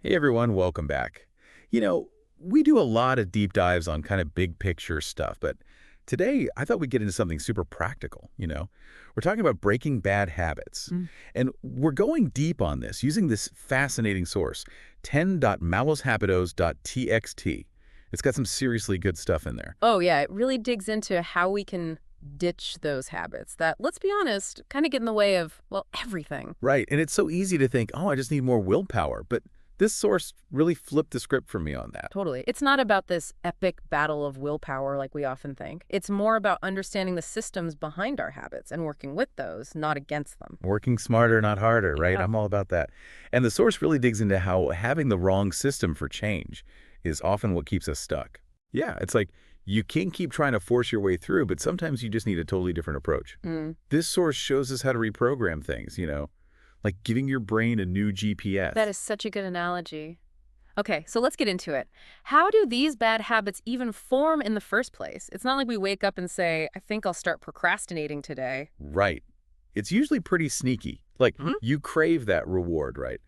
Hey everyone, welcome back. You know, we do a lot of deep dives on kind of big picture stuff, but today I thought we'd get into something super practical. We're talking about breaking bad habits. Mm. And we're going deep on this using this fascinating source, 10.maloshabitos.txt. It's got some seriously good stuff in there. Oh, yeah, it really digs into how we can ditch those habits that, let's be honest, kind of get in the way of, well, everything. Right, and it's so easy to think, oh, I just need more willpower, but this source really flipped the script for me on that. Totally. It's not about this epic battle of willpower like we often think. It's more about understanding the systems behind our habits and working with those, not against them. Working smarter, not harder, right? Yeah. I'm all about that. And the source really digs into how having the wrong system for change is often what keeps us stuck. Yeah, it's like you can keep trying to force your way through, but sometimes you just need a totally different approach. Mm. This source shows us how to reprogram things, like giving your brain a new GPS. That is such a good analogy. Okay, so let's get into it. How do these bad habits even form in the first place? It's not like we wake up and say, I think I'll start procrastinating today. Right. It's usually pretty sneaky. Like, Mhm. you crave that reward, right?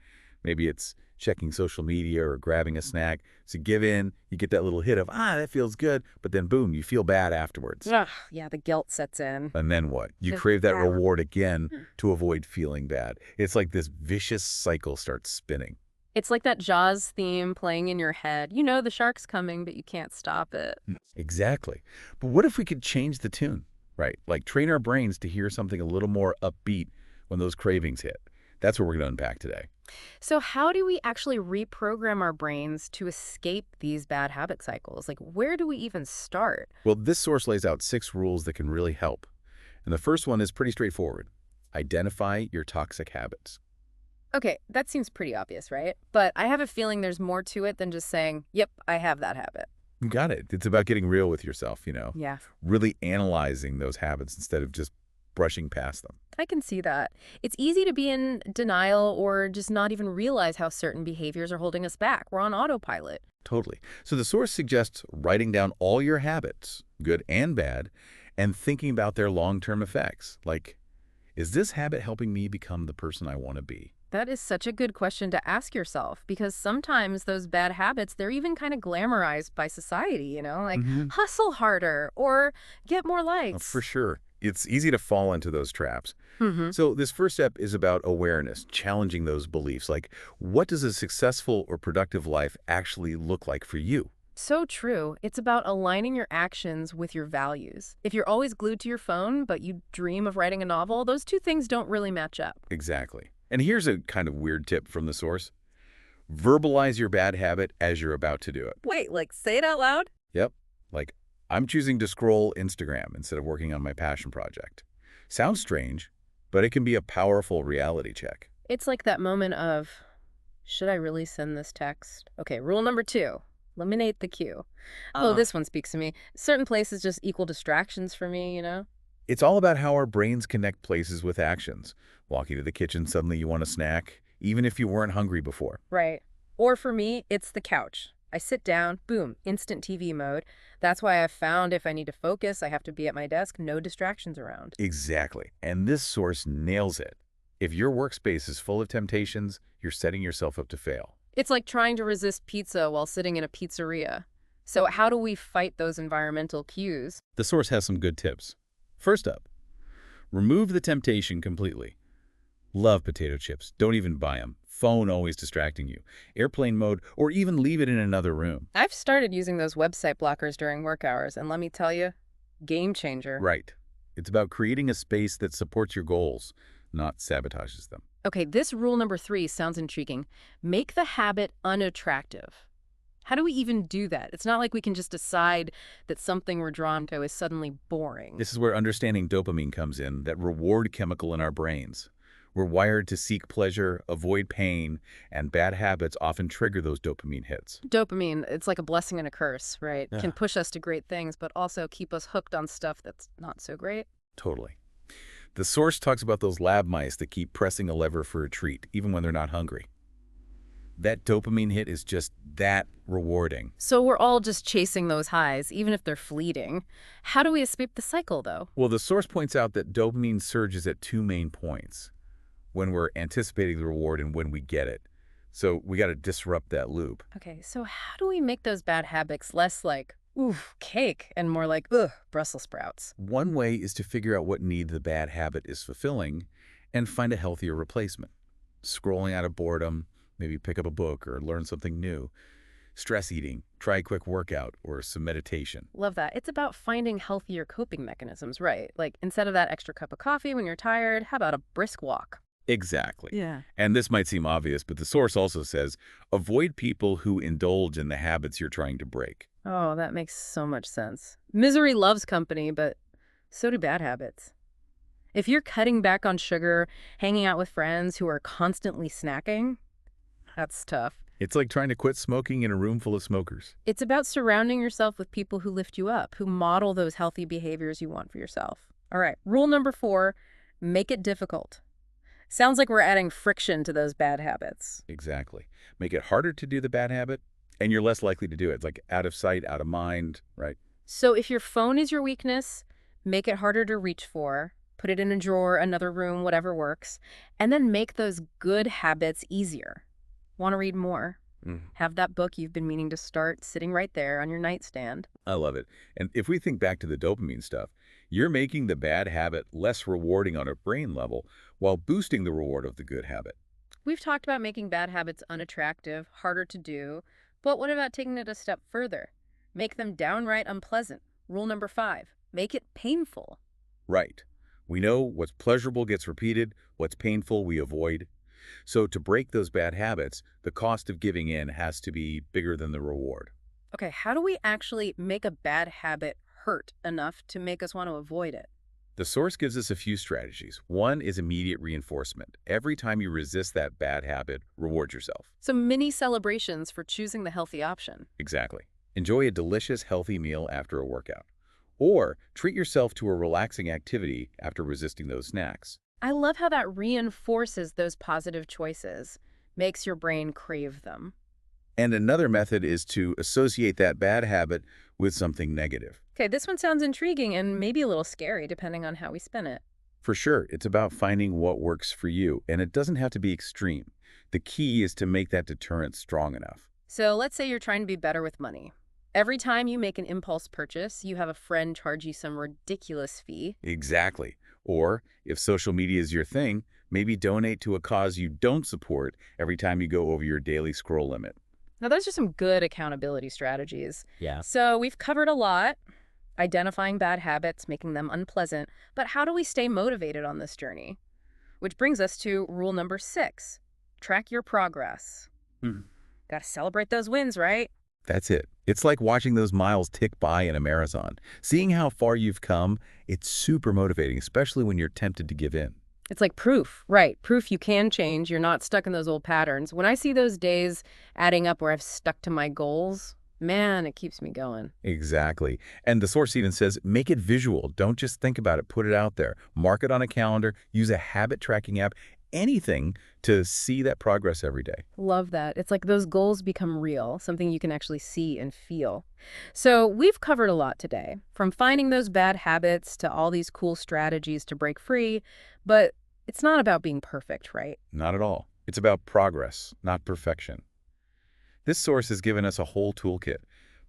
Maybe it's checking social media or grabbing a snack. So give in, you get that little hit of, that feels good, but then boom, you feel bad afterwards. Ugh, yeah, the guilt sets in. And then what? You Just crave that bad. reward again to avoid feeling bad. It's like this vicious cycle starts spinning. It's like that Jaws theme playing in your head. You know the shark's coming, but you can't stop it. Exactly. But what if we could change the tune, right? Like train our brains to hear something a little more upbeat when those cravings hit. That's what we're going to unpack today. So how do we actually reprogram our brains to escape these bad habit cycles? Like, where do we even start? Well, this source lays out 6 rules that can really help. And the first one is pretty straightforward. Identify your toxic habits. Okay, that seems pretty obvious, right? But I have a feeling there's more to it than just saying, yep, I have that habit. You got it. It's about getting real with yourself, Yeah, really analyzing those habits instead of just brushing past them. I can see that. It's easy to be in denial or just not even realize how certain behaviors are holding us back. We're on autopilot. Totally. So the source suggests writing down all your habits, good and bad, and thinking about their long-term effects. Like, is this habit helping me become the person I want to be? That is such a good question to ask yourself because sometimes those bad habits, they're even kind of glamorized by society, like hustle harder or get more likes. For sure. It's easy to fall into those traps. Mm-hmm. So this first step is about awareness, challenging those beliefs. Like, what does a successful or productive life actually look like for you? So true. It's about aligning your actions with your values. If you're always glued to your phone, but you dream of writing a novel, those two things don't really match up. Exactly. And here's a kind of weird tip from the source. Verbalize your bad habit as you're about to do it. Wait, like say it out loud? Yep. Like, I'm choosing to scroll Instagram instead of working on my passion project. Sounds strange, but it can be a powerful reality check. It's like that moment of, should I really send this text? Okay, rule number 2, eliminate the cue. Oh, this one speaks to me. Certain places just equal distractions for me. It's all about how our brains connect places with actions. Walking to the kitchen, suddenly you want a snack, even if you weren't hungry before. Right. Or for me, it's the couch. I sit down, boom, instant TV mode. That's why I've found if I need to focus, I have to be at my desk, no distractions around. Exactly. And this source nails it. If your workspace is full of temptations, you're setting yourself up to fail. It's like trying to resist pizza while sitting in a pizzeria. So how do we fight those environmental cues? The source has some good tips. First up, remove the temptation completely. Love potato chips. Don't even buy them. Phone always distracting you. Airplane mode, or even leave it in another room. I've started using those website blockers during work hours, and let me tell you, game changer. Right. It's about creating a space that supports your goals, not sabotages them. Okay, this rule number 3 sounds intriguing. Make the habit unattractive. How do we even do that? It's not like we can just decide that something we're drawn to is suddenly boring. This is where understanding dopamine comes in, that reward chemical in our brains. We're wired to seek pleasure, avoid pain, and bad habits often trigger those dopamine hits. Dopamine, it's like a blessing and a curse, right? Yeah. Can push us to great things, but also keep us hooked on stuff that's not so great. Totally. The source talks about those lab mice that keep pressing a lever for a treat, even when they're not hungry. That dopamine hit is just that rewarding. So we're all just chasing those highs, even if they're fleeting. How do we escape the cycle, though? Well, the source points out that dopamine surges at 2 main points: when we're anticipating the reward and when we get it. So we got to disrupt that loop. Okay, so how do we make those bad habits less like, ooh, cake, and more like, ugh, Brussels sprouts? One way is to figure out what need the bad habit is fulfilling and find a healthier replacement. Scrolling out of boredom, maybe pick up a book or learn something new. Stress eating, try a quick workout or some meditation. Love that. It's about finding healthier coping mechanisms, right? Like instead of that extra cup of coffee when you're tired, how about a brisk walk? Exactly. Yeah. And this might seem obvious, but the source also says, avoid people who indulge in the habits you're trying to break. Oh, that makes so much sense. Misery loves company, but so do bad habits. If you're cutting back on sugar, hanging out with friends who are constantly snacking, that's tough. It's like trying to quit smoking in a room full of smokers. It's about surrounding yourself with people who lift you up, who model those healthy behaviors you want for yourself. All right, rule number 4, make it difficult. Sounds like we're adding friction to those bad habits. Exactly. Make it harder to do the bad habit, and you're less likely to do it. It's like out of sight, out of mind, right? So if your phone is your weakness, make it harder to reach for, put it in a drawer, another room, whatever works, and then make those good habits easier. Want to read more? Have that book you've been meaning to start sitting right there on your nightstand. I love it. And if we think back to the dopamine stuff, you're making the bad habit less rewarding on a brain level while boosting the reward of the good habit. We've talked about making bad habits unattractive, harder to do, but what about taking it a step further? Make them downright unpleasant. Rule number 5, make it painful. Right. We know what's pleasurable gets repeated, what's painful we avoid. So to break those bad habits, the cost of giving in has to be bigger than the reward. Okay, how do we actually make a bad habit hurt enough to make us want to avoid it? The source gives us a few strategies. One is immediate reinforcement. Every time you resist that bad habit, reward yourself. So mini celebrations for choosing the healthy option. Exactly. Enjoy a delicious, healthy meal after a workout. Or treat yourself to a relaxing activity after resisting those snacks. I love how that reinforces those positive choices, makes your brain crave them. And another method is to associate that bad habit with something negative. Okay, this one sounds intriguing and maybe a little scary depending on how we spin it. For sure, it's about finding what works for you, and it doesn't have to be extreme. The key is to make that deterrent strong enough. So let's say you're trying to be better with money. Every time you make an impulse purchase, you have a friend charge you some ridiculous fee. Exactly. Or, if social media is your thing, maybe donate to a cause you don't support every time you go over your daily scroll limit. Now, those are some good accountability strategies. Yeah. So we've covered a lot, identifying bad habits, making them unpleasant, but how do we stay motivated on this journey? Which brings us to rule number 6, track your progress. Got to celebrate those wins, right? That's it. It's like watching those miles tick by in a marathon. Seeing how far you've come, it's super motivating, especially when you're tempted to give in. It's like proof, right? Proof you can change. You're not stuck in those old patterns. When I see those days adding up where I've stuck to my goals, man, it keeps me going. Exactly. And the source even says, make it visual. Don't just think about it. Put it out there. Mark it on a calendar. Use a habit tracking app. Anything to see that progress every day. Love that. It's like those goals become real, something you can actually see and feel. So we've covered a lot today, from finding those bad habits to all these cool strategies to break free, but it's not about being perfect, right? Not at all. It's about progress, not perfection. This source has given us a whole toolkit,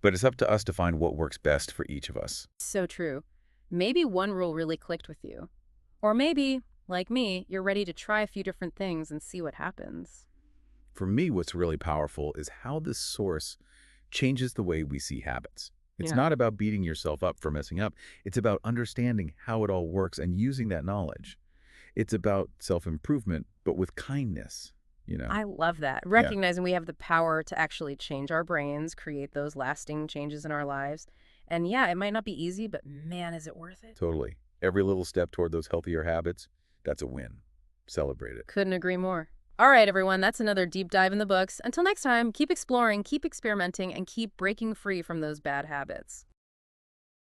but it's up to us to find what works best for each of us. So true. Maybe one rule really clicked with you. Or maybe, like me, you're ready to try a few different things and see what happens. For me, what's really powerful is how this source changes the way we see habits. It's not about beating yourself up for messing up. It's about understanding how it all works and using that knowledge. It's about self-improvement, but with kindness, you know. I love that. Recognizing we have the power to actually change our brains, create those lasting changes in our lives. And yeah, it might not be easy, but man, is it worth it? Totally. Every little step toward those healthier habits, that's a win. Celebrate it. Couldn't agree more. All right, everyone, that's another deep dive in the books. Until next time, keep exploring, keep experimenting, and keep breaking free from those bad habits.